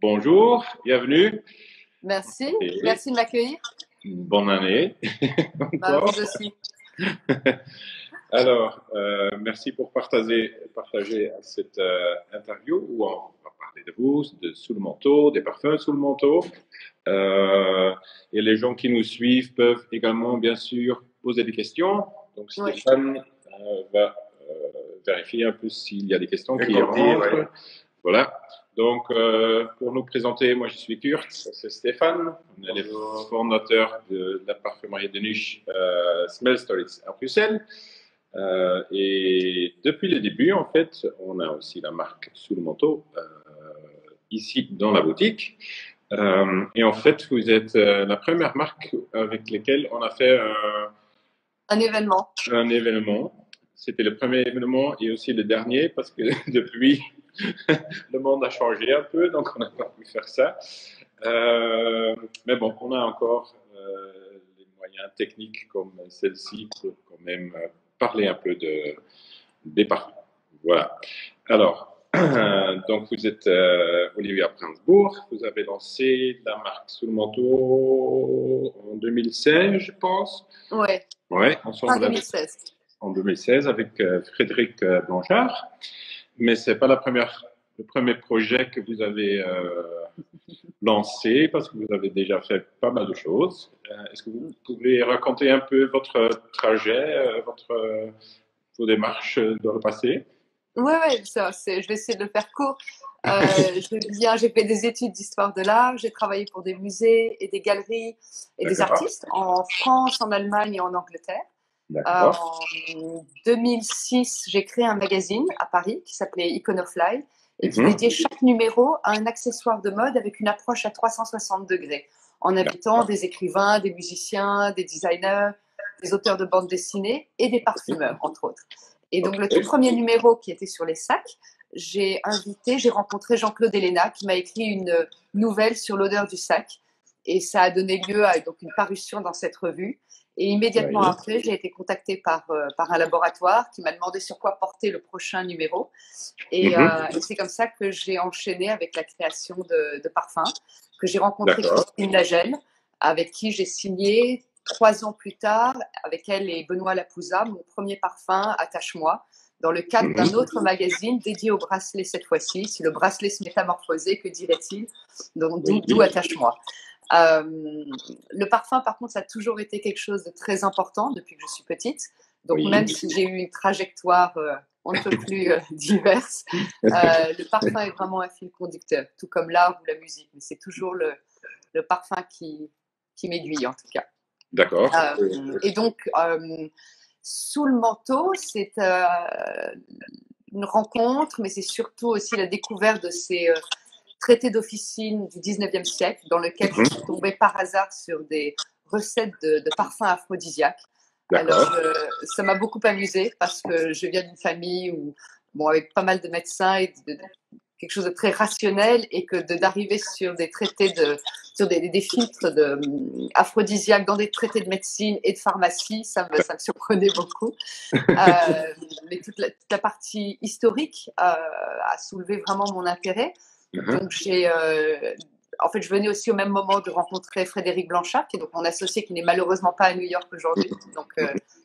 Bonjour, bienvenue Merci, et merci de m'accueillir. bonne année Bah, encore. vous aussi. Alors, merci pour partager cette interview où on va parler de vous, de sous le manteau, des parfums sous le manteau. Euh, et les gens qui nous suivent peuvent également, bien sûr, poser des questions. Donc, Oui, Stéphane va vérifier un peu s'il y a des questions J'ai qui compris, rentrent. ouais. Voilà. Donc, pour nous présenter, moi je suis Kurt, ça, c'est Stéphane. On est les fondateurs de la parfumerie de niche Smell Stories à Bruxelles. Et depuis le début, en fait, on a aussi la marque Sous le manteau ici dans la boutique. Et en fait, vous êtes la première marque avec laquelle on a fait un événement. un événement. C'était le premier événement et aussi le dernier parce que depuis, le monde a changé un peu, donc on n'a pas pu faire ça. Mais bon, on a encore les moyens techniques comme celle-ci pour quand même parler un peu des parfums. Voilà. Alors, donc vous êtes Olivia Prinsbourg, vous avez lancé la marque Sous le manteau en 2016, je pense. Ouais, Ouais, fin ensemble avec 2016. en 2016 avec Frédéric Blanchard. Mais c'est pas le premier projet que vous avez lancé parce que vous avez déjà fait pas mal de choses. Est-ce que vous pouvez raconter un peu votre trajet, vos démarches dans le passé? Ouais, je vais essayer de le faire court. J'ai fait des études d'histoire de l'art, j'ai travaillé pour des musées et des galeries et des D'accord. artistes en France, en Allemagne et en Angleterre. D'accord. En 2006, j'ai créé un magazine à Paris qui s'appelait Iconofly et qui Mhm. dédiait chaque numéro à un accessoire de mode avec une approche à 360 degrés, en invitant des écrivains, des musiciens, des designers, des auteurs de bande dessinée et des parfumeurs, entre autres. Et donc, le tout premier numéro qui était sur les sacs, j'ai rencontré Jean-Claude Héléna qui m'a écrit une nouvelle sur l'odeur du sac. Et ça a donné lieu à donc, une parution dans cette revue. Et immédiatement Oui. après, j'ai été contactée par un laboratoire qui m'a demandé sur quoi porter le prochain numéro. Et c'est comme ça que j'ai enchaîné avec la création de parfums, que j'ai rencontré D'accord. Christine Lagelle, avec qui j'ai signé 3 ans plus tard, avec elle et Benoît Lapouza, mon premier parfum, Attache-moi, dans le cadre d'un autre magazine dédié au bracelet cette fois-ci. Si le bracelet se métamorphosait, que dirait-il? Donc, d'où Attache-moi. Le parfum, par contre, ça a toujours été quelque chose de très important depuis que je suis petite. Donc, même si j'ai eu une trajectoire on ne peut plus diverse, le parfum est vraiment un fil conducteur, tout comme l'art ou la musique. Mais c'est toujours le parfum qui m'aiguille, en tout cas. D'accord. Et donc, Sous le manteau, c'est une rencontre, mais c'est surtout aussi la découverte de ces traités d'officine du 19e siècle, dans lequel je suis tombée par hasard sur des recettes de parfums aphrodisiaques. Alors, ça m'a beaucoup amusée parce que je viens d'une famille où, bon, avec pas mal de médecins et quelque chose de très rationnel, et que d'arriver sur des traités sur des filtres aphrodisiaques dans des traités de médecine et de pharmacie, ça me surprenait beaucoup. Mais toute la partie historique a soulevé vraiment mon intérêt. Donc en fait, je venais aussi au même moment de rencontrer Frédéric Blanchard, qui est donc mon associé, qui n'est malheureusement pas à New York aujourd'hui. Donc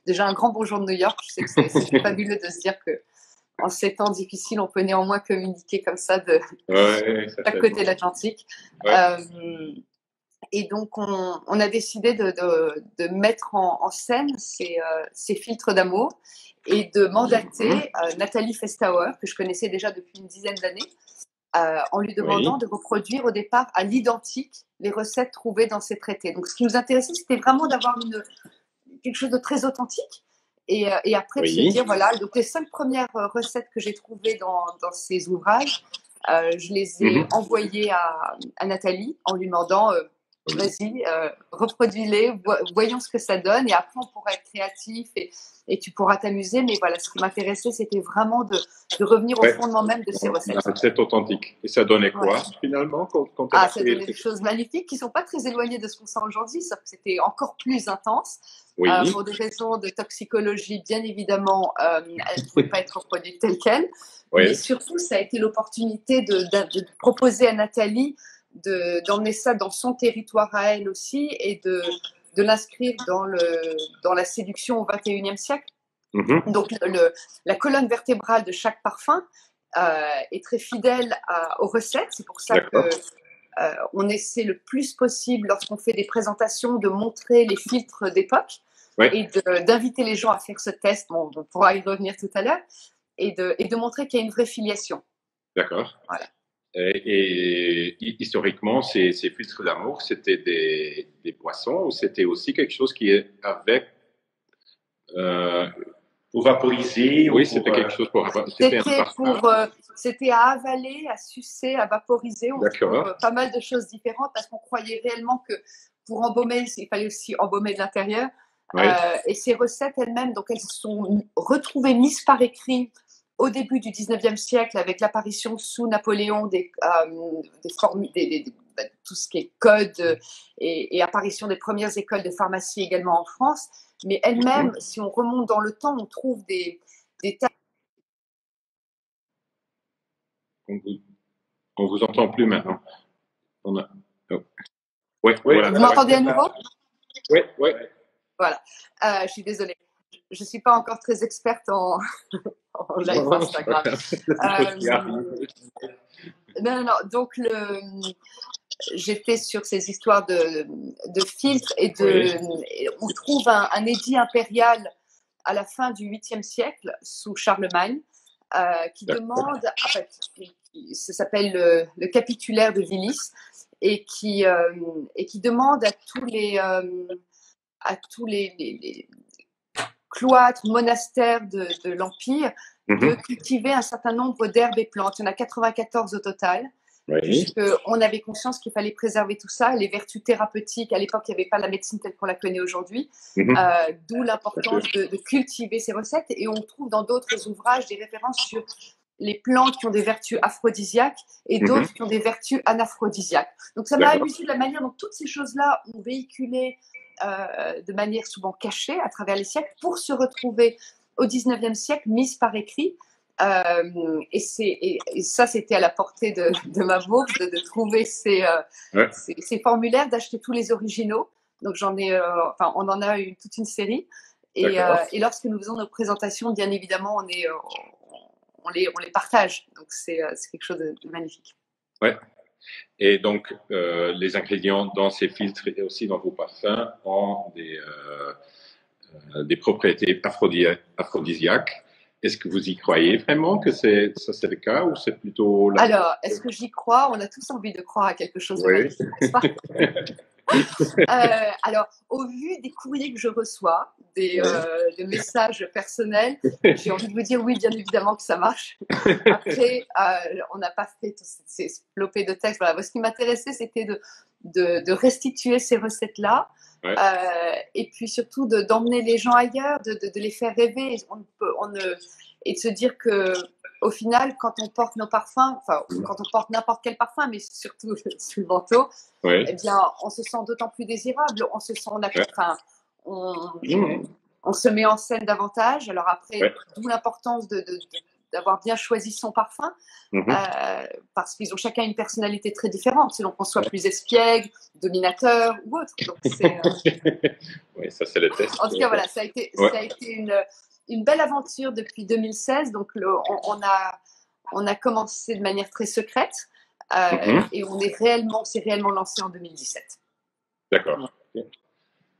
déjà un grand bonjour de New York. Je sais que c'est fabuleux de se dire que en ces temps difficiles, on peut néanmoins communiquer comme ça de chaque côté de l'Atlantique. Et donc, on a décidé de mettre en scène ces filtres d'amour et de mandater Nathalie Festauer, que je connaissais déjà depuis une dizaine d'années, en lui demandant de reproduire au départ à l'identique les recettes trouvées dans ces traités. Donc, ce qui nous intéressait, c'était vraiment d'avoir quelque chose de très authentique. Et après, de se dire, voilà, donc les 5 premières recettes que j'ai trouvées dans ces ouvrages, je les ai envoyées à Nathalie en lui demandant vas-y, reproduis-les, voyons ce que ça donne, et après on pourra être créatif et tu pourras t'amuser. Mais voilà, ce qui m'intéressait, c'était vraiment de revenir au fondement même de ces recettes. C'est authentique. Et ça donnait quoi finalement quand ça donnait des choses magnifiques qui ne sont pas très éloignées de ce qu'on sent aujourd'hui, sauf que c'était encore plus intense. Pour des raisons de toxicologie, bien évidemment, elles ne pouvaient pas être reproduites telles quelles. Mais surtout, ça a été l'opportunité de proposer à Nathalie d'emmener ça dans son territoire à elle aussi et de l'inscrire dans la séduction au XXIe siècle. Donc, la colonne vertébrale de chaque parfum est très fidèle aux recettes. C'est pour ça qu'on essaie le plus possible, lorsqu'on fait des présentations, de montrer les filtres d'époque et d'inviter les gens à faire ce test. Bon, on pourra y revenir tout à l'heure. Et de montrer qu'il y a une vraie filiation. D'accord. Voilà. Et historiquement, ces filtres d'amour, c'était des boissons ou c'était aussi quelque chose qui est avec... pour vaporiser? Oui, c'était quelque chose pour... C'était à avaler, à sucer, à vaporiser. On trouve pas mal de choses différentes parce qu'on croyait réellement que pour embaumer, il fallait aussi embaumer de l'intérieur. Et ces recettes elles-mêmes, donc elles sont retrouvées, mises par écrit au début du 19e siècle avec l'apparition sous Napoléon tout ce qui est code et apparition des premières écoles de pharmacie également en France. Mais elles-mêmes, si on remonte dans le temps, on trouve des tas. On vous entend plus maintenant. Voilà. Vous m'entendez à nouveau? Oui. Voilà. Je suis désolée. Je ne suis pas encore très experte en live Instagram. Non. Donc, j'étais sur ces histoires de filtres et on trouve un édit impérial à la fin du 8e siècle sous Charlemagne qui demande, en fait, ça s'appelle le capitulaire de Vilis et qui demande à tous les cloîtres, monastères de l'Empire de cultiver un certain nombre d'herbes et plantes. Il y en a 94 au total. On avait conscience qu'il fallait préserver tout ça, les vertus thérapeutiques. À l'époque, il n'y avait pas la médecine telle qu'on la connaît aujourd'hui, d'où l'importance de cultiver ces recettes. Et on trouve dans d'autres ouvrages des références sur les plantes qui ont des vertus aphrodisiaques et d'autres qui ont des vertus anaphrodisiaques. Donc ça m'a amusé de la manière dont toutes ces choses-là ont véhiculé de manière souvent cachée à travers les siècles pour se retrouver au 19e siècle mises par écrit. Et ça, c'était à la portée de ma bourse de trouver ces formulaires, d'acheter tous les originaux. Donc on en a toute une série. Et lorsque nous faisons nos présentations, bien évidemment, on les partage. Donc c'est quelque chose de magnifique. Ouais. Et donc, les ingrédients dans ces filtres et aussi dans vos parfums ont des propriétés aphrodisiaques. Est-ce que vous y croyez vraiment que c'est le cas ou c'est plutôt... Alors, est-ce que j'y crois? On a tous envie de croire à quelque chose de magnifique, n'est-ce pas? Alors, au vu des courriers que je reçois, des messages personnels, j'ai envie de vous dire oui, bien évidemment que ça marche. Après, on n'a pas fait tous ces flopées de textes. Voilà. Ce qui m'intéressait, c'était de restituer ces recettes-là. Et puis surtout d'emmener les gens ailleurs, de les faire rêver et de se dire que au final, quand on porte nos parfums, quand on porte n'importe quel parfum, mais surtout sous le manteau, eh bien, on se sent d'autant plus désirable, on se met en scène davantage. Alors après, d'où l'importance d'avoir bien choisi son parfum, parce qu'ils ont chacun une personnalité très différente, selon qu'on soit plus espiègle, dominateur ou autre. Donc oui, ça c'est le test. En tout cas, voilà, ça a été une belle aventure depuis 2016. Donc on a commencé de manière très secrète et on s'est réellement lancé en 2017. D'accord.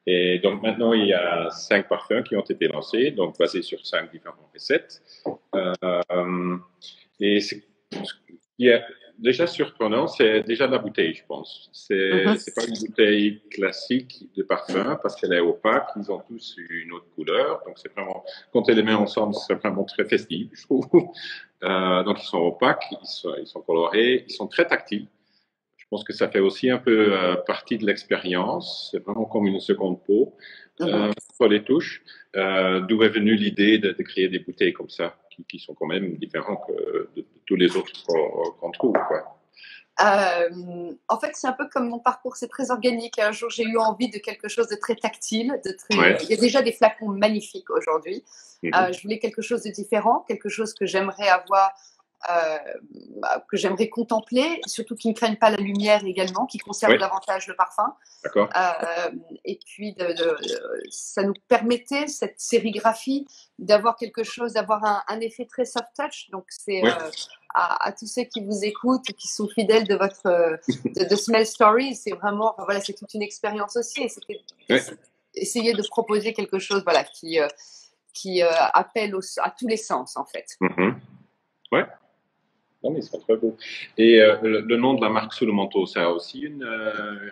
Et donc maintenant, il y a 5 parfums qui ont été lancés, donc basés sur 5 différentes recettes. Et ce qui est déjà surprenant, c'est déjà la bouteille, je pense. C'est pas une bouteille classique de parfum parce qu'elle est opaque. Ils ont tous une autre couleur, donc c'est vraiment, quand elle les met ensemble, c'est vraiment très festif, je trouve. Donc ils sont opaques, ils sont colorés, ils sont très tactiles. Je pense que ça fait aussi un peu partie de l'expérience. C'est vraiment comme une seconde peau sur les touches. D'où est venue l'idée de créer des bouteilles comme ça, qui sont quand même différentes de tous les autres qu'on trouve, quoi. En fait, c'est un peu comme mon parcours, c'est très organique. Un jour, j'ai eu envie de quelque chose de très tactile. Il y a déjà des flacons magnifiques aujourd'hui. Je voulais quelque chose de différent, quelque chose que j'aimerais avoir que j'aimerais contempler, surtout qui ne craignent pas la lumière également, qui conservent davantage le parfum. D'accord. Et puis, ça nous permettait, cette sérigraphie, d'avoir quelque chose, d'avoir un effet très soft touch. Donc, c'est à tous ceux qui vous écoutent, qui sont fidèles de votre de Smell Stories, c'est vraiment, voilà, c'est toute une expérience aussi. Et c'était essayer de proposer quelque chose, voilà, qui appelle à tous les sens, en fait. Ouais. Non, mais ils sont très beaux. Et le nom de la marque Sous le manteau, ça a aussi une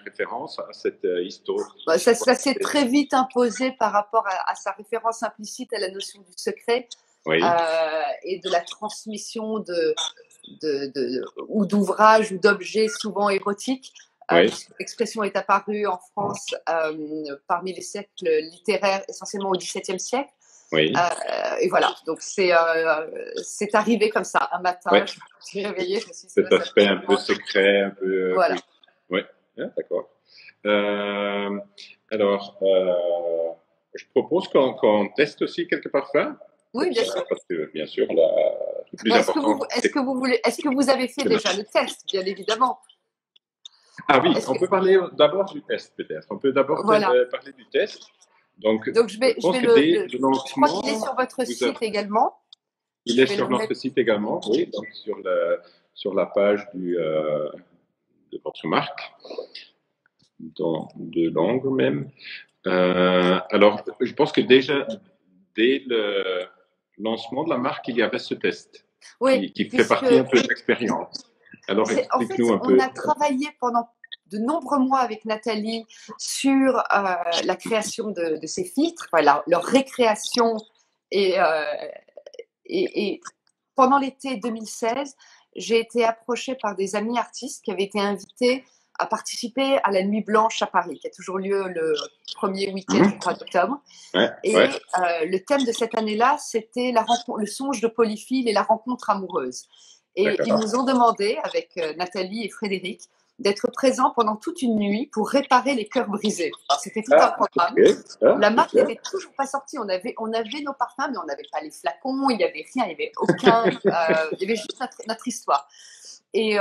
référence à cette histoire? Ça s'est très vite imposé par rapport à sa référence implicite à la notion du secret et de la transmission ou d'ouvrages ou d'objets souvent érotiques. L'expression est apparue en France parmi les siècles littéraires, essentiellement au XVIIe siècle. Et voilà, donc c'est arrivé comme ça. Un matin, je me suis réveillée, je me suis dit, cet aspect un peu secret, un peu. Voilà. Oui, d'accord. Alors, je propose qu'on teste aussi quelques parfums. Oui, bien sûr. Parce que, bien sûr, le plus important. Est-ce que vous avez fait déjà le test, bien évidemment? Ah oui, on peut parler d'abord du test, peut-être. On peut d'abord parler du test. Donc je crois qu'il est sur votre site également. Il est sur notre site également, oui, donc sur la page de votre marque, dans 2 langues même. Alors, je pense que déjà, dès le lancement de la marque, il y avait ce test qui fait partie un peu de l'expérience. Alors, explique-nous un peu. On a travaillé pendant de nombreux mois avec Nathalie sur la création de ces filtres, voilà, leur récréation et pendant l'été 2016, j'ai été approchée par des amis artistes qui avaient été invités à participer à la Nuit Blanche à Paris, qui a toujours lieu le premier week-end d'octobre. Le thème de cette année-là, c'était le songe de Polyphile et la rencontre amoureuse. Et ils nous ont demandé, avec Nathalie et Frédéric, d'être présents pendant toute une nuit pour réparer les cœurs brisés. C'était tout un programme. La marque n'était toujours pas sortie. On avait nos parfums, mais on n'avait pas les flacons, il n'y avait rien, il n'y avait aucun. Il y avait juste notre histoire. Et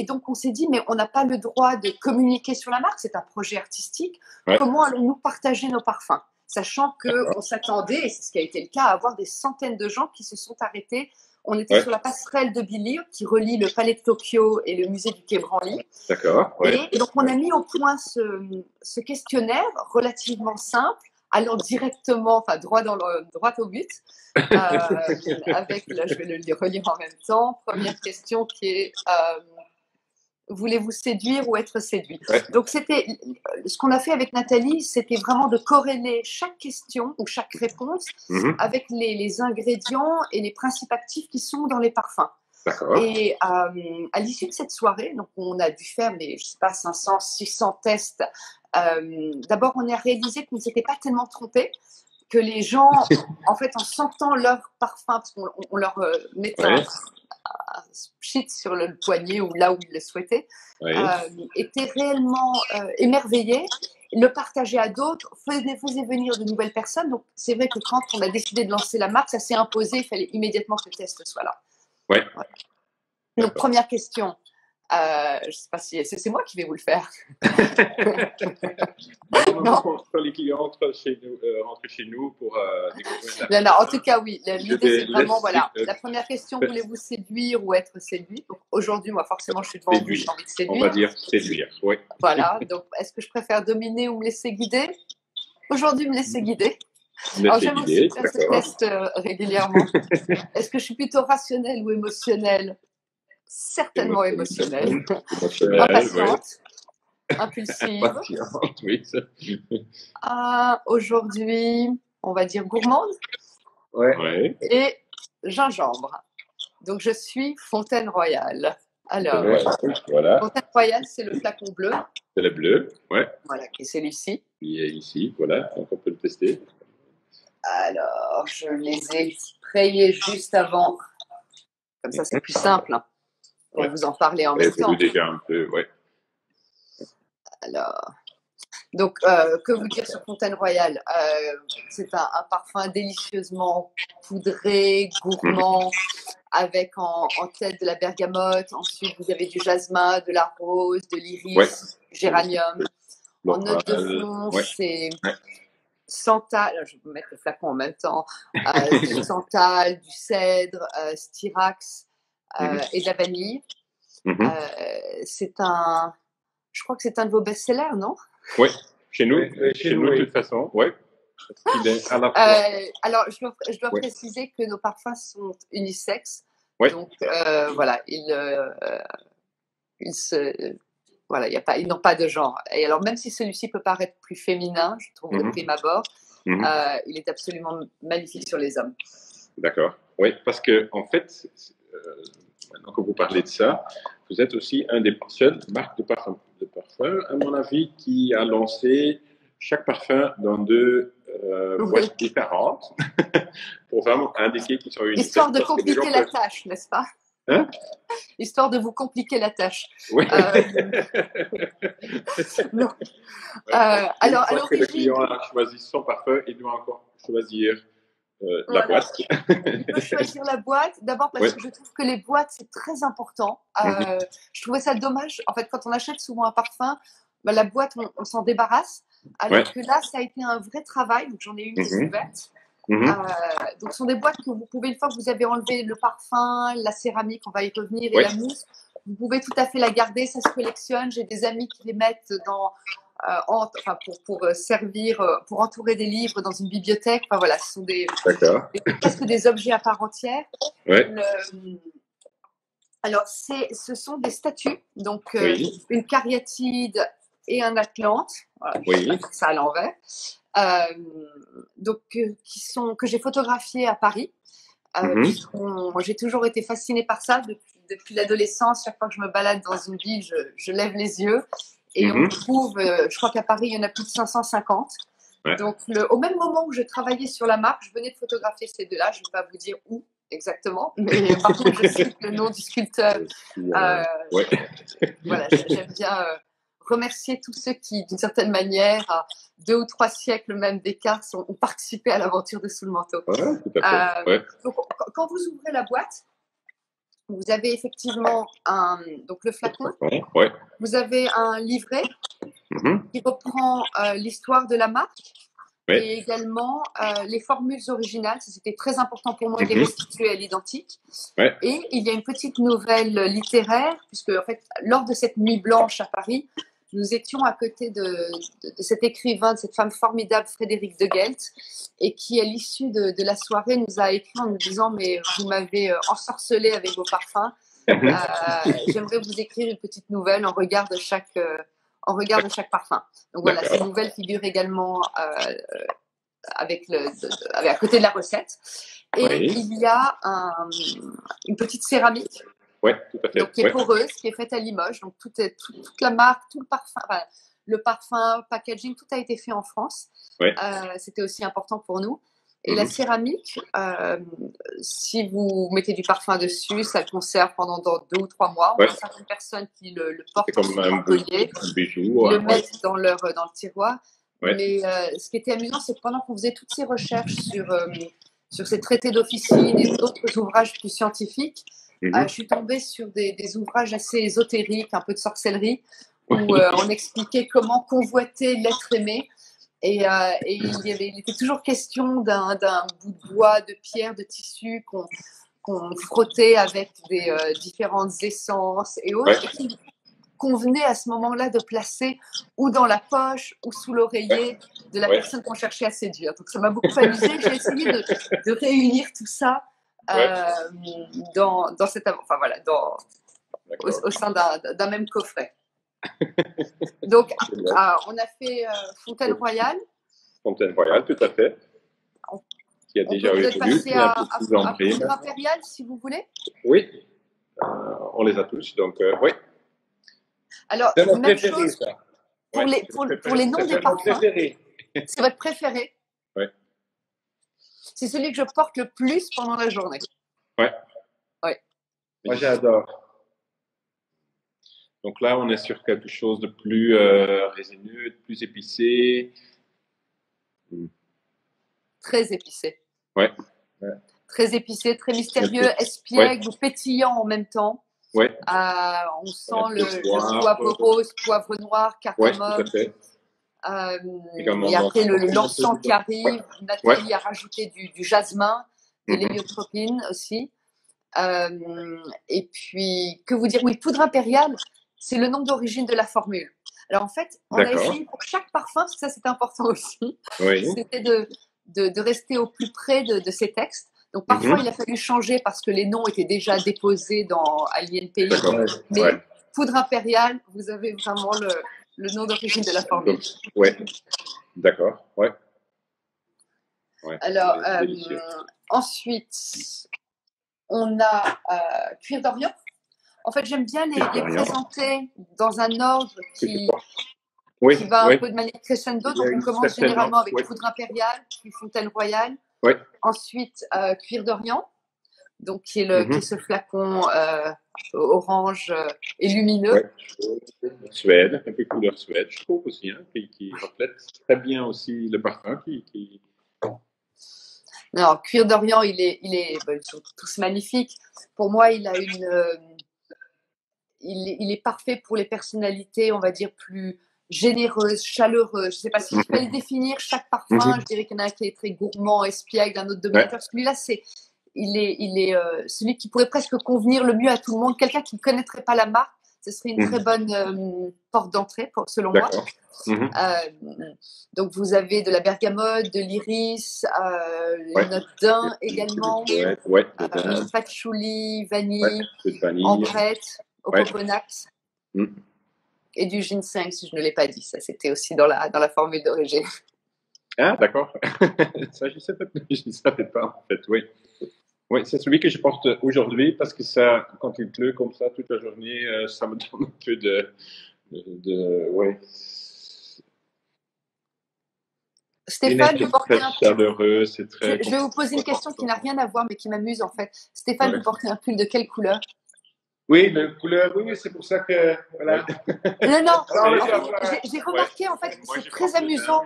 donc, on s'est dit, mais on n'a pas le droit de communiquer sur la marque, c'est un projet artistique. Comment allons-nous partager nos parfums? Sachant qu'on s'attendait, et c'est ce qui a été le cas, à avoir des centaines de gens qui se sont arrêtés. On était sur la passerelle de Billy qui relie le Palais de Tokyo et le musée du Quai Branly. D'accord. Et donc, on a mis au point ce questionnaire relativement simple, allant directement, droit au but, avec, là, je vais le relire en même temps. Première question qui est voulez-vous séduire ou être séduit? Donc, ce qu'on a fait avec Nathalie, c'était vraiment de corréler chaque question ou chaque réponse avec les ingrédients et les principes actifs qui sont dans les parfums. Et à l'issue de cette soirée, donc on a dû faire, je sais pas, 500, 600 tests. D'abord, on a réalisé qu'on ne s'était pas tellement trompé, que les gens, en fait, en sentant leur parfum, parce qu'on leur mettait un pchit sur le poignet ou là où ils le souhaitaient, étaient réellement émerveillés, le partager à d'autres, faisait venir de nouvelles personnes. Donc, c'est vrai que quand on a décidé de lancer la marque, ça s'est imposé, il fallait immédiatement que le test soit là. Donc, première question. Je ne sais pas si c'est moi qui vais vous le faire. Non. Quand les clients rentrent chez nous pour découvrir la... En tout cas, oui. L'idée, c'est vraiment, voilà. La première question, voulez-vous séduire ou être séduit? Donc, aujourd'hui, moi, forcément, je suis devant vous, j'ai envie de séduire. On va dire séduire, oui. Voilà. Donc, est-ce que je préfère dominer ou me laisser guider? Aujourd'hui, me laisser guider. Alors, j'aime aussi faire ce test régulièrement. Est-ce que je suis plutôt rationnelle ou émotionnelle? Certainement émotionnelle. Impatiente. Impulsive. Oui. Aujourd'hui, on va dire gourmande. Et gingembre. Donc, je suis Fontaine Royale. Alors, Fontaine Royale, c'est le flacon bleu. C'est le bleu, Voilà, qui est celui-ci. Il est ici, voilà, donc on peut le tester. Alors, je les ai sprayés juste avant. Comme ça, c'est plus simple. On va vous en parler en même temps. Déjà un peu, Alors, donc, que vous dire sur Fontaine Royale? C'est un parfum délicieusement poudré, gourmand, avec en tête de la bergamote. Ensuite, vous avez du jasmin, de la rose, de l'iris, Ouais. du géranium. En note de fond, Ouais. c'est Ouais. santal. Alors, je vais vous mettre le flacon en même temps. Du santal, du cèdre, styrax et de la vanille. C'est un. Je crois que c'est un de vos best-sellers, non? Oui, chez nous, Oui, chez nous de oui. toute façon, oui. Parce qu'il est à la fois. Alors, je dois Ouais. préciser que nos parfums sont unisexes. Ouais. Donc, voilà, voilà, ils n'ont pas de genre. Et alors, même si celui-ci peut paraître plus féminin, je trouve, de prime abord, il est absolument magnifique sur les hommes. D'accord. Oui, parce que en fait, maintenant que vous parlez de ça, vous êtes aussi un des seules marques de parfum, à mon avis, qui a lancé chaque parfum dans deux boîtes différentes pour vraiment indiquer qu'ils sont unisexes. Histoire de compliquer la tâche, n'est-ce pas? Hein? Histoire de vous compliquer la tâche. Oui. Non. Alors, à que le l'origine, client a choisi son parfum, il doit encore choisir la voilà. boîte. Il peut choisir la boîte, d'abord parce que je trouve que les boîtes, c'est très important. Je trouvais ça dommage. En fait, quand on achète souvent un parfum, bah, la boîte, on s'en débarrasse. Alors que là, ça a été un vrai travail. Donc, j'en ai une qui est ouverte. Donc, ce sont des boîtes que vous pouvez, une fois que vous avez enlevé le parfum, la céramique, on va y revenir, et la mousse, vous pouvez tout à fait la garder. Ça se collectionne. J'ai des amis qui les mettent dans... pour servir, pour entourer des livres dans une bibliothèque. Enfin voilà, ce sont presque des objets à part entière. Alors, ce sont des statues, donc une cariatide et un atlante. Voilà, je vais faire ça à l'envers. Donc, que j'ai photographiées à Paris. J'ai toujours été fascinée par ça depuis l'adolescence. Chaque fois que je me balade dans une ville, je lève les yeux. Et on trouve, je crois qu'à Paris, il y en a plus de 550. Donc, au même moment où je travaillais sur la marque, je venais de photographier ces deux-là. Je ne vais pas vous dire où exactement, mais par contre, je cite le nom du sculpteur. Voilà, j'aime bien remercier tous ceux qui, d'une certaine manière, à 2 ou 3 siècles même d'écart, ont participé à l'aventure de Sous le manteau. Donc, quand vous ouvrez la boîte, vous avez effectivement donc le flacon. Vous avez un livret qui reprend l'histoire de la marque et également les formules originales. C'était très important pour moi de les restituer à l'identique. Et il y a une petite nouvelle littéraire, puisque en fait, lors de cette nuit blanche à Paris, nous étions à côté de cet écrivain, de cette femme formidable, Frédéric de Gelt, et qui, à l'issue de la soirée, nous a écrit en nous disant « Mais vous m'avez ensorcelé avec vos parfums. J'aimerais vous écrire une petite nouvelle en regard de chaque parfum. » Donc voilà, ces nouvelles figurent également à côté de la recette. Et il y a une petite céramique. Tout à fait. Donc, qui est poreuse, qui est faite à Limoges. Donc, toute la marque, tout le parfum, le parfum, packaging, tout a été fait en France. C'était aussi important pour nous. Et la céramique, si vous mettez du parfum dessus, ça le conserve pendant 2 ou 3 mois. On a certaines personnes qui le portent comme un bijou, le mettent dans le tiroir. Mais ce qui était amusant, c'est que pendant qu'on faisait toutes ces recherches sur ces traités d'officine et d'autres ouvrages plus scientifiques, je suis tombée sur des ouvrages assez ésotériques, un peu de sorcellerie, où on expliquait comment convoiter l'être aimé. Et il était toujours question d'un bout de bois, de pierre, de tissu qu'on frottait avec des différentes essences et autres, et qui convenait à ce moment-là de placer ou dans la poche ou sous l'oreiller de la personne qu'on cherchait à séduire. Donc ça m'a beaucoup amusée. J'ai essayé de réunir tout ça dans cette, enfin voilà, au sein d'un même coffret. Donc on a fait Fontaine Royale. Fontaine Royale, tout à fait. Qui a déjà eu passer à Poudre Impériale, si vous voulez. Oui, on les a tous, donc oui. Alors, même chose pour les noms des parfums. C'est votre préféré? Oui. C'est celui que je porte le plus pendant la journée. Oui. Moi, j'adore. Donc là, on est sur quelque chose de plus résineux, de plus épicé. Très épicé. Très épicé, très mystérieux, Ouais. espiègle ou pétillant en même temps. Ouais. On sent le poivre, poivre rose, poivre noir, Ouais, tout cardamome. à fait. Également Et après, l'encens. l'encens qui arrive. Nathalie a rajouté du jasmin, de Mhm. l'héliotropine aussi. Et puis, que vous dire? Oui, poudre impériale, c'est le nom d'origine de la formule. Alors en fait, on a D'accord. essayé pour chaque parfum, parce que ça c'est important aussi, Oui. c'était de rester au plus près de ces textes. Donc parfois, il a fallu changer parce que les noms étaient déjà déposés à l'INPI. D'accord. Mais Ouais. poudre impériale, vous avez vraiment le nom d'origine de la formule. Donc, ouais. D'accord. Ouais. Ouais. Alors, C'est délicieux. ensuite, on a cuir d'Orient. En fait, j'aime bien les présenter dans un ordre qui va un peu de manière crescendo. Donc, on commence généralement avec poudre impériale, puis fontaine royale. Ouais. Ensuite, cuir d'Orient, donc qui est ce flacon orange et lumineux. Ouais. Suède, un peu couleur Suède, je trouve aussi, hein, qui reflète très bien aussi le parfum. Non, cuir d'Orient, ils sont tous magnifiques. Pour moi, il est parfait pour les personnalités, on va dire, plus généreuses, chaleureuses. Je ne sais pas si je fallait définir chaque parfum. Je dirais qu'il y en a un qui est très gourmand, espiègle, un autre dominateur. Celui-là, il est celui qui pourrait presque convenir le mieux à tout le monde. Quelqu'un qui ne connaîtrait pas la marque, ce serait une très bonne porte d'entrée, selon moi. Donc, vous avez de la bergamote, de l'iris, une note d'un également, patchouli, vanille, ambrette, au coconut et du ginseng, si je ne l'ai pas dit. Ça, c'était aussi dans la formule d'origine. Ah, d'accord. Ça, je ne savais pas, en fait, oui. Oui, c'est celui que je porte aujourd'hui parce que ça, quand il pleut comme ça toute la journée, ça me donne un peu ouais. Stéphane, vous portez très chaleureux, c'est très. Je vais vous poser une question qui n'a rien à voir, mais qui m'amuse en fait. Stéphane, vous portez un pull de quelle couleur? Oui, la couleur, oui, c'est pour ça que. Voilà. Non, j'ai remarqué en fait, c'est très amusant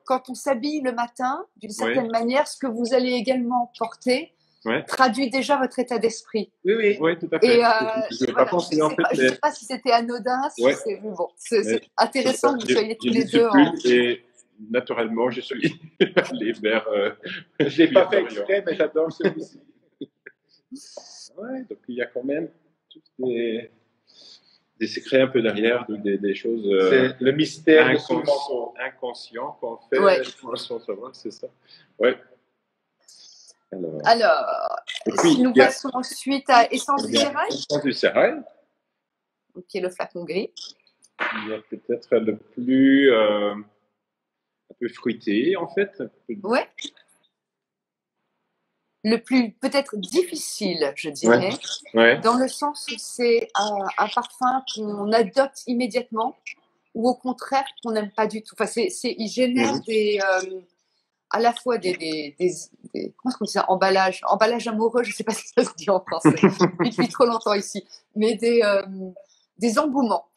quand on s'habille le matin d'une certaine manière, ce que vous allez également porter traduit déjà votre état d'esprit. Oui, tout à fait. Et je ne sais pas si c'était anodin, c'est intéressant que vous soyez tous les deux. Et naturellement, je suis allé vers. Je n'ai pas fait exprès, mais j'adore celui-ci. Ouais, donc il y a quand même des secrets un peu derrière, des choses. C'est le mystère inconscient qu'on fait sans savoir, c'est ça. Ouais. Alors puis, nous passons ensuite à essence du sérail. Essence du sérail. Qui est le flacon gris. Il y a peut-être le plus un peu fruité, en fait. Ouais. Le plus peut-être difficile, je dirais, dans le sens où c'est un parfum qu'on adopte immédiatement ou au contraire qu'on n'aime pas du tout. Enfin, il génère à la fois des comment est-ce qu'on dit ça, emballage amoureux, je ne sais pas si ça se dit en français, depuis trop longtemps ici, mais des embouements.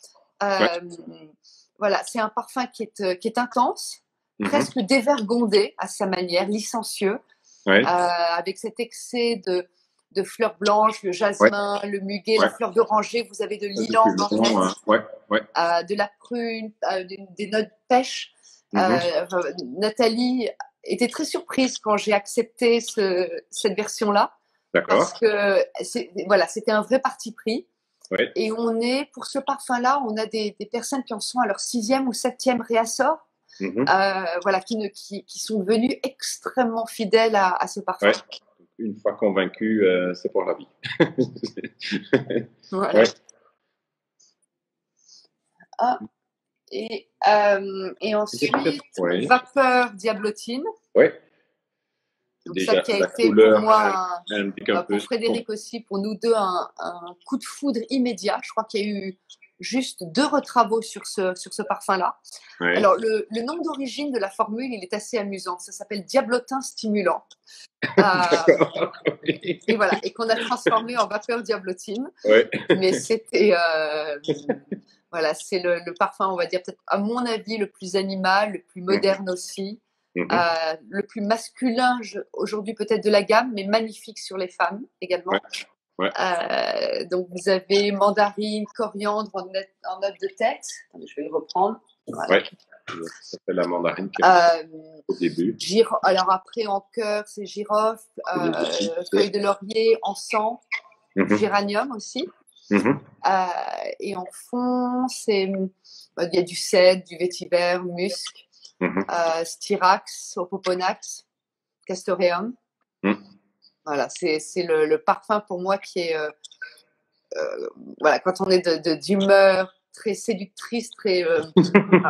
Voilà, c'est un parfum qui est intense, presque dévergondé à sa manière, licencieux. Avec cet excès de fleurs blanches, le jasmin, le muguet, la fleur d'oranger, vous avez de l'ilan, de la prune, des notes de pêche. Nathalie était très surprise quand j'ai accepté cette version-là, parce que c'était un vrai parti pris. Et pour ce parfum-là, on a des personnes qui en sont à leur 6e ou 7e réassort. Qui sont devenus extrêmement fidèles à ce parfum. Une fois convaincu, c'est pour la vie. Et ensuite, vapeur diablotine. Donc déjà, ça qui a été pour moi, pour Frédéric aussi, pour nous deux, un coup de foudre immédiat. Je crois qu'il y a eu juste 2 retravaux sur ce parfum-là. Alors, le nom d'origine de la formule, il est assez amusant. Ça s'appelle diablotin stimulant. Et voilà, et qu'on a transformé en vapeur diablotine. Mais c'était... voilà, c'est le parfum, on va dire, peut-être, à mon avis, le plus animal, le plus moderne aussi. Le plus masculin aujourd'hui peut-être de la gamme, mais magnifique sur les femmes également. Donc vous avez mandarine, coriandre en note de tête. Attendez, je vais le reprendre. Voilà. Ça fait la mandarine au début. Alors après en cœur, c'est girofle, feuille de laurier, encens, géranium aussi. Et en fond, il y a du cèdre, du vétiver, musc, styrax, opoponax, castoreum. Voilà, c'est le parfum pour moi qui est voilà, quand on est d'humeur très séductrice, très à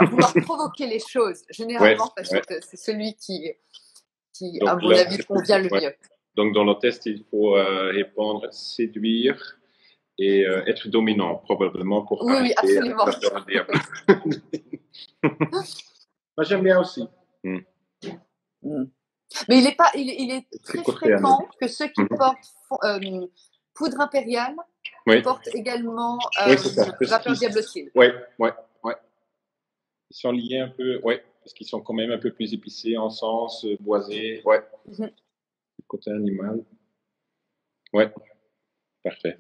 vouloir provoquer les choses, généralement, parce que c'est celui qui donc, à mon avis, convient le mieux. Donc, dans le test, il faut répondre séduire et être dominant, probablement, pour oui, absolument. Moi, j'aime bien aussi. Mais il est très fréquent que ceux qui portent poudre impériale portent également vapeur diablotine. Oui. Ils sont liés un peu, parce qu'ils sont quand même un peu plus épicés, encens, boisé, le côté animal. Parfait.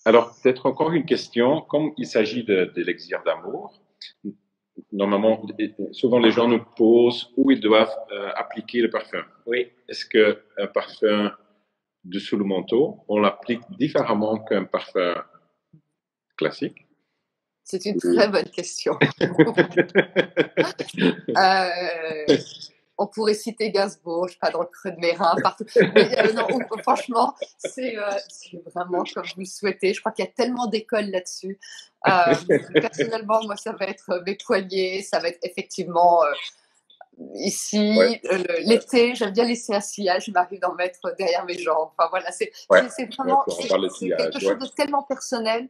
Alors, peut-être encore une question. Comme il s'agit de l'élixir d'amour, normalement, souvent les gens nous posent où ils doivent appliquer le parfum. Oui. Est-ce qu'un parfum dessous le manteau, on l'applique différemment qu'un parfum classique? C'est une très bonne question. On pourrait citer Gainsbourg, je sais pas, dans le creux de mes reins, partout. Mais, non, franchement, c'est vraiment comme vous le souhaitez. Je crois qu'il y a tellement d'écoles là-dessus. Personnellement, moi, ça va être mes poignets, ça va être effectivement ici, l'été, j'aime bien laisser un sillage, il m'arrive d'en mettre derrière mes jambes. Enfin voilà, c'est vraiment quelque chose de tellement personnel.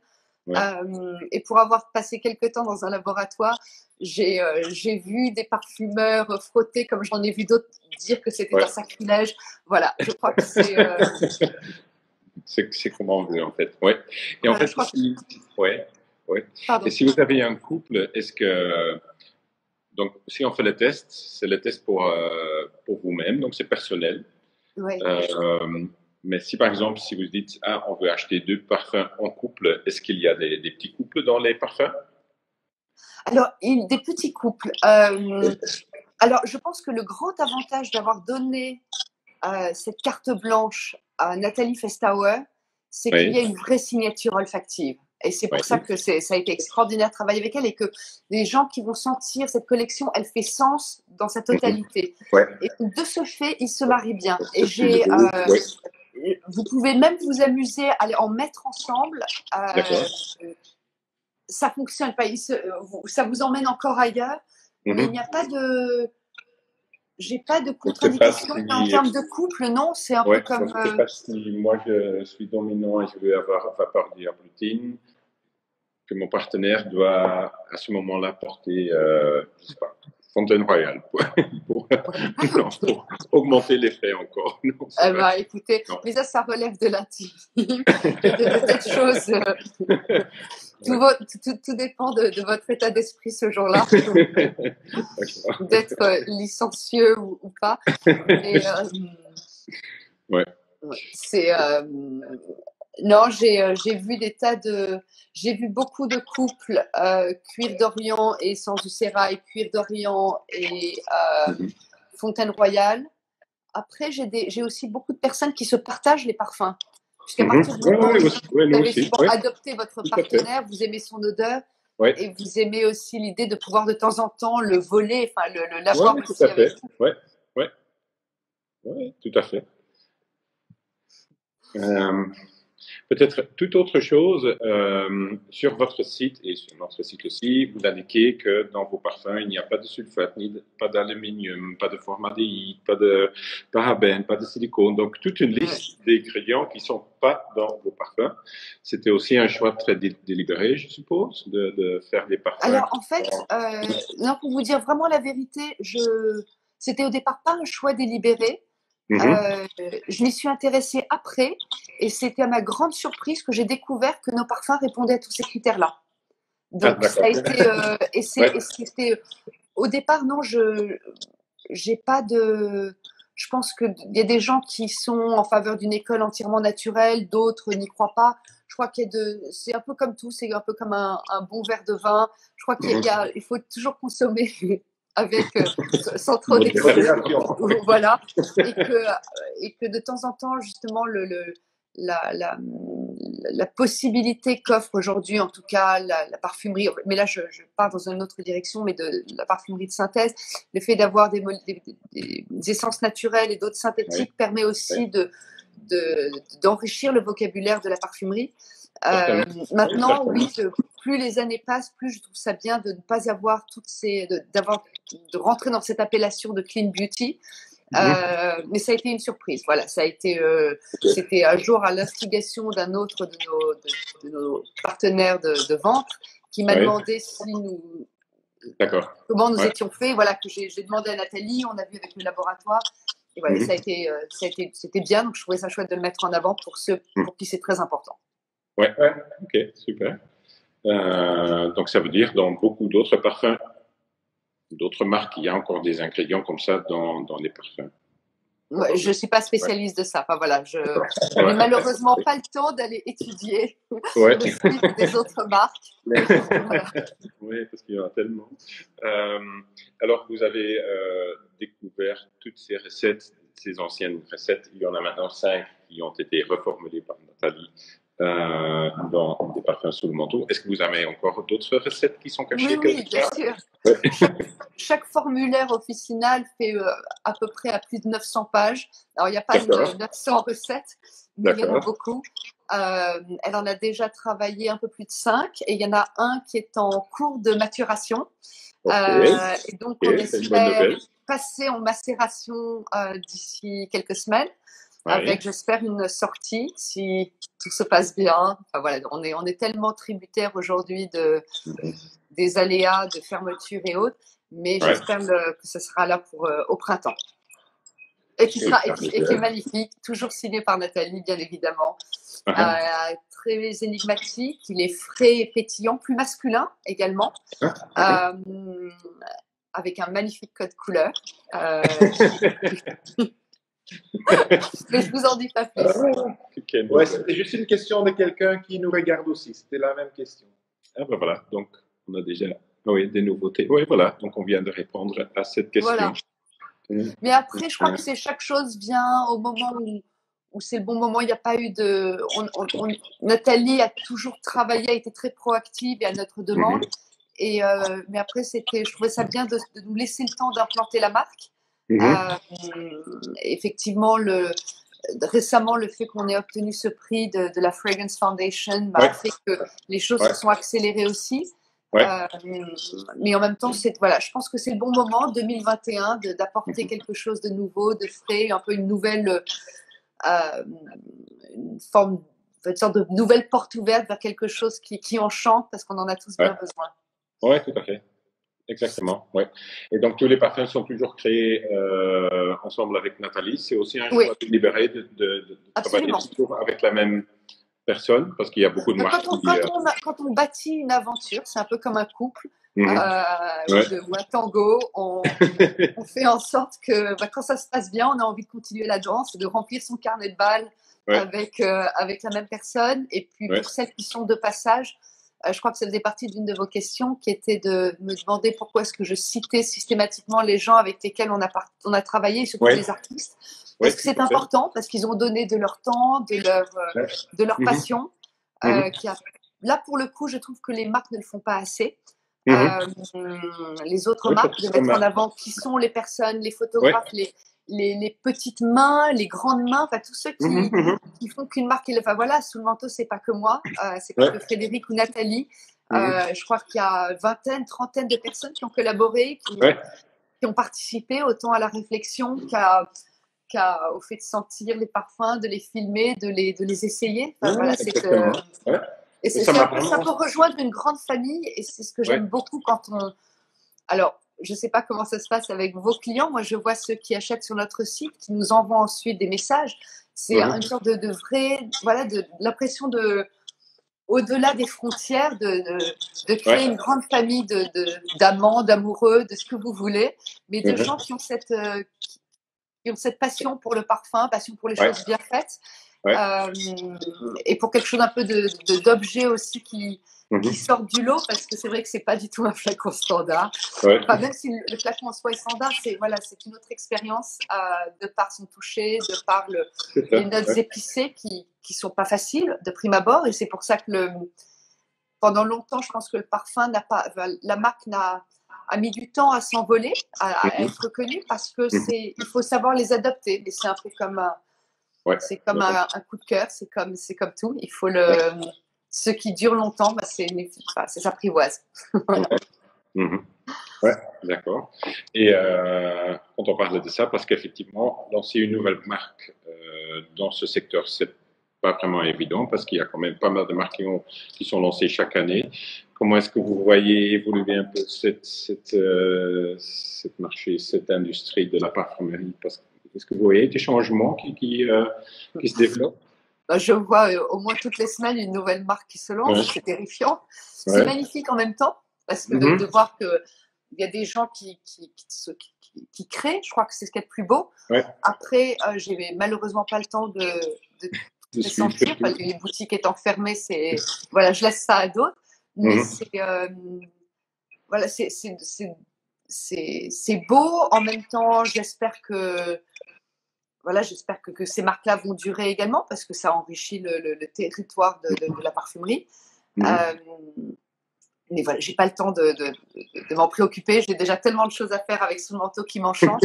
Et pour avoir passé quelques temps dans un laboratoire, j'ai vu des parfumeurs frotter comme j'en ai vu d'autres dire que c'était un sacrilège. Voilà, je crois que c'est... c'est comment on veut en fait. Et en fait, Et si vous avez un couple, est-ce que... Donc, si on fait le test, c'est le test pour vous-même, donc c'est personnel. Mais si par exemple, si vous dites, on veut acheter 2 parfums en couple, est-ce qu'il y a des petits couples dans les parfums? Alors, des petits couples. Alors, je pense que le grand avantage d'avoir donné cette carte blanche à Nathalie Festauer, c'est qu'il y a une vraie signature olfactive. Et c'est pour ça que ça a été extraordinaire de travailler avec elle et que les gens qui vont sentir cette collection, elle fait sens dans sa totalité. Et de ce fait, ils se marient bien. Et vous pouvez même vous amuser à en mettre ensemble. Ça fonctionne pas. Ça vous emmène encore ailleurs. Mais il n'y a pas de... J'ai pas de contre-indication en termes de couple, non, c'est un peu comme... Je ne sais pas si moi je suis dominant et je veux avoir vapeur diablotine, que mon partenaire doit à ce moment-là porter, je sais pas, Fontaine Royale pour augmenter l'effet encore. Non, écoutez, mais ça relève de l'intime, de cette chose. Tout dépend de votre état d'esprit ce jour-là, d'être licencieux ou pas. Et, c'est non, j'ai vu j'ai vu beaucoup de couples cuir d'Orient et essence du sérail, cuir d'Orient et Fontaine Royale. Après, j'ai aussi beaucoup de personnes qui se partagent les parfums. Puisqu'à partir du moment où vous avez adopté votre partenaire, vous aimez son odeur et vous aimez aussi l'idée de pouvoir de temps en temps le voler, enfin l'avoir aussi avec vous. Oui, tout à fait. Peut-être toute autre chose, sur votre site et sur notre site aussi, vous indiquez que dans vos parfums, il n'y a pas de sulfate, pas d'aluminium, pas de formaldéhyde, pas de parabènes, pas de silicone. Donc, toute une liste d'ingrédients qui ne sont pas dans vos parfums. C'était aussi un choix très délibéré, je suppose, de faire des parfums. Alors, en fait, non, pour vous dire vraiment la vérité, c'était au départ pas un choix délibéré. Je m'y suis intéressée après et c'était à ma grande surprise que j'ai découvert que nos parfums répondaient à tous ces critères-là. Donc ça a été c'était Au départ, non, j'ai pas de. Je pense qu'il y a des gens qui sont en faveur d'une école entièrement naturelle, d'autres n'y croient pas. Je crois qu'il y a c'est un peu comme tout, c'est un peu comme un bon verre de vin. Je crois il faut toujours consommer avec sans trop d'excès. Voilà. Et que de temps en temps, justement, la possibilité qu'offre aujourd'hui, en tout cas, la parfumerie, mais là je pars dans une autre direction, mais de la parfumerie de synthèse, le fait d'avoir des essences naturelles et d'autres synthétiques permet aussi d'enrichir le vocabulaire de la parfumerie. Maintenant, oui, plus les années passent, plus je trouve ça bien de ne pas avoir de rentrer dans cette appellation de clean beauty. Mais ça a été une surprise. Voilà, c'était un jour à l'instigation d'un autre de nos partenaires de vente qui m'a demandé comment nous étions faits. Voilà, que j'ai demandé à Nathalie, on a vu avec le laboratoire. Et voilà, c'était bien. Donc je trouvais ça chouette de le mettre en avant pour ceux pour qui c'est très important. Ouais, ok, super. Donc ça veut dire dans beaucoup d'autres parfums, d'autres marques, il y a encore des ingrédients comme ça dans les parfums. Ouais, je ne suis pas spécialiste de ça. Enfin, voilà, je n'ai malheureusement pas le temps d'aller étudier le site des autres marques. Voilà. Oui, parce qu'il y en a tellement. Alors, vous avez découvert toutes ces recettes, ces anciennes recettes. Il y en a maintenant 5 qui ont été reformulées par Nathalie dans des parfums sous le manteau. Est-ce que vous avez encore d'autres recettes qui sont cachées? Oui, bien sûr. Ouais. Chaque formulaire officinal fait à peu près à plus de 900 pages. Alors, il n'y a pas 900 recettes, mais il y en a beaucoup. Elle en a déjà travaillé un peu plus de 5 et il y en a un qui est en cours de maturation. Et donc, on espère passer en macération d'ici quelques semaines. Avec, j'espère, une sortie, si tout se passe bien. Enfin, voilà, on est tellement tributaire aujourd'hui des aléas de fermeture et autres, mais j'espère que ce sera là au printemps. Et qui est magnifique, toujours signé par Nathalie, bien évidemment. Très énigmatique, il est frais et pétillant, plus masculin également. Avec un magnifique code couleur. Mais je vous en dis pas plus. Ouais, c'était juste une question de quelqu'un qui nous regarde aussi. C'était la même question. Ah ben voilà, donc on a déjà des nouveautés. Oui, voilà, donc on vient de répondre à cette question. Voilà. Mais après, je crois que chaque chose vient au moment où c'est le bon moment. Il n'y a pas eu de... Nathalie a toujours travaillé, a été très proactive et à notre demande. Mais après, je trouvais ça bien de nous laisser le temps d'implanter la marque. Effectivement, récemment, le fait qu'on ait obtenu ce prix de la Fragrance Foundation a fait que les choses se sont accélérées aussi. Mais en même temps, je pense que c'est le bon moment, 2021, d'apporter quelque chose de nouveau, de frais, un peu une nouvelle une sorte de nouvelle porte ouverte vers quelque chose qui enchante parce qu'on en a tous bien besoin. Oui, tout à fait. Exactement, oui. Et donc, tous les parfums sont toujours créés ensemble avec Nathalie. C'est aussi un choix délibéré de travailler toujours avec la même personne, parce qu'il y a beaucoup de marques quand on bâtit une aventure, c'est un peu comme un couple ou un tango. On fait en sorte que quand ça se passe bien, on a envie de continuer la danse, de remplir son carnet de balles avec la même personne. Et puis, pour celles qui sont de passage, je crois que ça faisait partie d'une de vos questions qui était de me demander pourquoi est-ce que je citais systématiquement les gens avec lesquels on a travaillé, surtout les artistes. Parce que c'est important, parce qu'ils ont donné de leur temps, de leur passion. Là, pour le coup, je trouve que les marques ne le font pas assez. Les autres marques, de mettre en avant qui sont les personnes, les photographes, les petites mains, les grandes mains, enfin tous ceux qui font qu'une marque. Enfin voilà, sous le manteau, c'est pas que moi, c'est pas que Frédéric ou Nathalie. Je crois qu'il y a vingtaine, trentaine de personnes qui ont collaboré, qui ont participé autant à la réflexion qu'au fait de sentir les parfums, de les filmer, de les essayer. Enfin, voilà, et ça peut rejoindre une grande famille, et c'est ce que j'aime beaucoup quand on. Alors, je ne sais pas comment ça se passe avec vos clients. Moi, je vois ceux qui achètent sur notre site, qui nous envoient ensuite des messages. C'est une sorte de vrai, de l'impression au-delà des frontières, de créer une grande famille d'amants, d'amoureux, de ce que vous voulez, mais de gens qui ont cette passion pour le parfum, passion pour les choses bien faites, et pour quelque chose un peu d'objet aussi qui sortent du lot, parce que c'est vrai que c'est pas du tout un flacon standard. Enfin, même si le flacon en soi est standard, c'est une autre expérience de par son toucher, de par les notes épicées qui sont pas faciles de prime abord, et c'est pour ça que pendant longtemps, je pense que le parfum la marque a mis du temps à s'envoler, à être connue, parce que il faut savoir les adapter, mais c'est un peu comme c'est comme un coup de cœur, c'est comme tout, il faut ce qui dure longtemps, c'est s'apprivoise. Voilà. Ouais, d'accord. Et quand on parle de ça, parce qu'effectivement, lancer une nouvelle marque dans ce secteur, c'est pas vraiment évident, parce qu'il y a quand même pas mal de marques qui sont lancées chaque année. Comment est-ce que vous voyez évoluer un peu cette marché, cette industrie de la parfumerie? Est-ce que vous voyez des changements qui se développent? Je vois au moins toutes les semaines une nouvelle marque qui se lance, c'est terrifiant. C'est magnifique en même temps, parce que de voir qu'il y a des gens qui créent, je crois que c'est ce qu'il y a de plus beau. Après, j'ai malheureusement pas le temps de sentir, parce que les boutiques étant fermées, je laisse ça à d'autres. Mais c'est beau. En même temps, j'espère que ces marques-là vont durer également, parce que ça enrichit le territoire de la parfumerie. Mais voilà, j'ai pas le temps de m'en préoccuper. J'ai déjà tellement de choses à faire avec Sous le manteau qui m'enchante.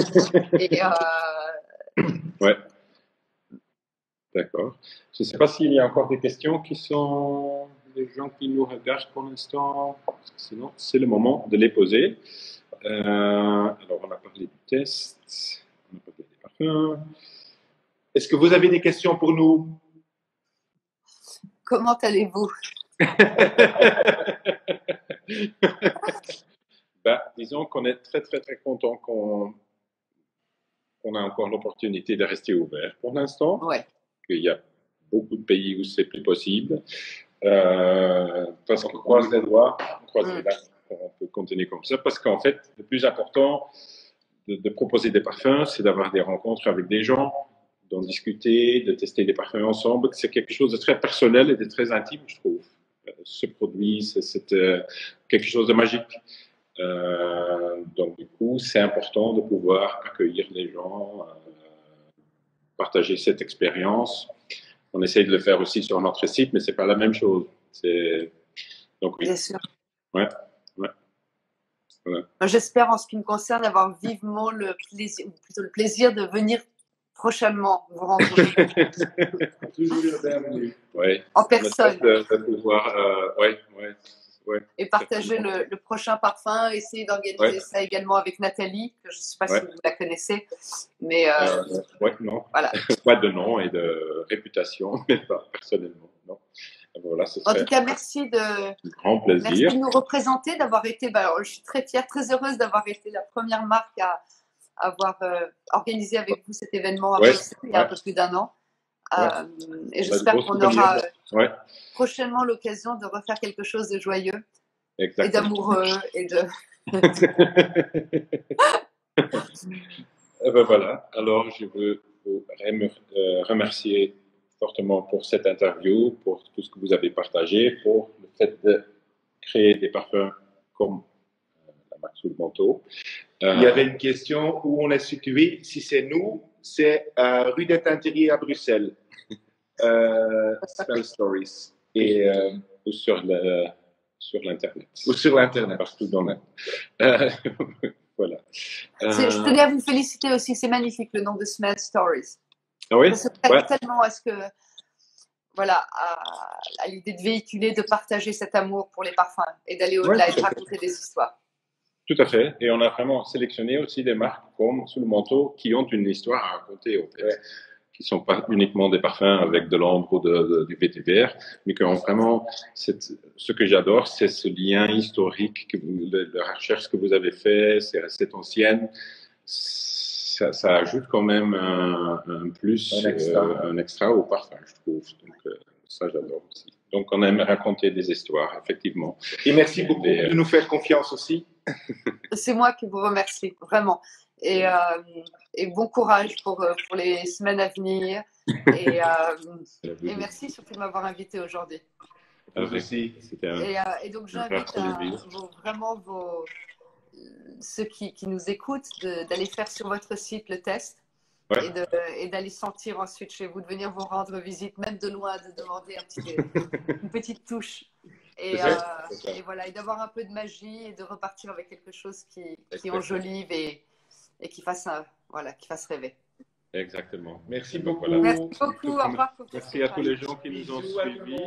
Ouais. D'accord. Je ne sais pas s'il y a encore des questions qui sont des gens qui nous regardent pour l'instant. Sinon, c'est le moment de les poser. Alors, on a parlé du test, on a parlé des parfums. Est-ce que vous avez des questions pour nous? Comment allez-vous? Disons qu'on est très, très, très content qu'on a encore l'opportunité de rester ouvert pour l'instant. Il y a beaucoup de pays où c'est plus possible. Parce qu'on croise les doigts, on peut continuer comme ça, parce qu'en fait, le plus important de proposer des parfums, c'est d'avoir des rencontres avec des gens, d'en discuter, de tester des parfums ensemble. C'est quelque chose de très personnel et de très intime, je trouve. Ce produit, c'est quelque chose de magique. Donc, du coup, c'est important de pouvoir accueillir les gens, partager cette expérience. On essaye de le faire aussi sur notre site, mais c'est pas la même chose. Donc, oui. Bien sûr. Ouais. Voilà. J'espère, en ce qui me concerne, avoir vivement le plaisir de venir prochainement vous rencontrer. Toujours bienvenue. En personne. De pouvoir, et partager le prochain parfum, essayer d'organiser ça également avec Nathalie, que je ne sais pas si vous la connaissez. Mais non. Voilà. Pas de nom et de réputation, mais pas personnellement. Non. Voilà, en tout cas, merci grand plaisir. Merci de nous représenter, d'avoir été. Alors, je suis très fière, très heureuse d'avoir été la première marque à avoir organisé avec vous cet événement à Bruxelles il y a un peu plus d'un an. Et j'espère qu'on aura prochainement l'occasion de refaire quelque chose de joyeux et d'amoureux et de. Voilà. Alors, je veux vous remercier fortement pour cette interview, pour tout ce que vous avez partagé, pour le fait de créer des parfums comme la marque Sous le manteau. Il y avait une question où on est situé. Si c'est nous, c'est rue des Tinteriers à Bruxelles. Smell Stories. Et ou sur l'Internet. Ou sur l'Internet. Partout dans le voilà. Je tenais à vous féliciter aussi. C'est magnifique le nom de Smell Stories. Ah oui? Ça se prête tellement à ce que. Voilà, à l'idée de véhiculer, de partager cet amour pour les parfums et d'aller au-delà et de raconter des histoires. Tout à fait. Et on a vraiment sélectionné aussi des marques comme Sous le manteau qui ont une histoire à raconter, en fait. Qui ne sont pas uniquement des parfums avec de l'ambre ou du vétiver, mais qui ont vraiment ce que j'adore, c'est ce lien historique, la recherche que vous avez fait, ces recettes anciennes. Ça ajoute quand même un plus, un extra au parfum, je trouve. Donc, ça, j'adore aussi. Donc, on aime raconter des histoires, effectivement. Et merci beaucoup de nous faire confiance aussi. C'est moi qui vous remercie, vraiment. Et bon courage pour les semaines à venir. Et merci surtout de m'avoir invité aujourd'hui. Vous aussi. Et donc, j'invite vraiment ceux qui nous écoutent d'aller faire sur votre site le test. Ouais. Et d'aller sentir ensuite chez vous, de venir vous rendre visite, même de loin, de demander une petite touche. Et voilà, et d'avoir un peu de magie et de repartir avec quelque chose qui enjolive et qui fasse rêver. Exactement. Merci beaucoup. Merci beaucoup. Au revoir. Merci à tous les gens qui nous ont suivis.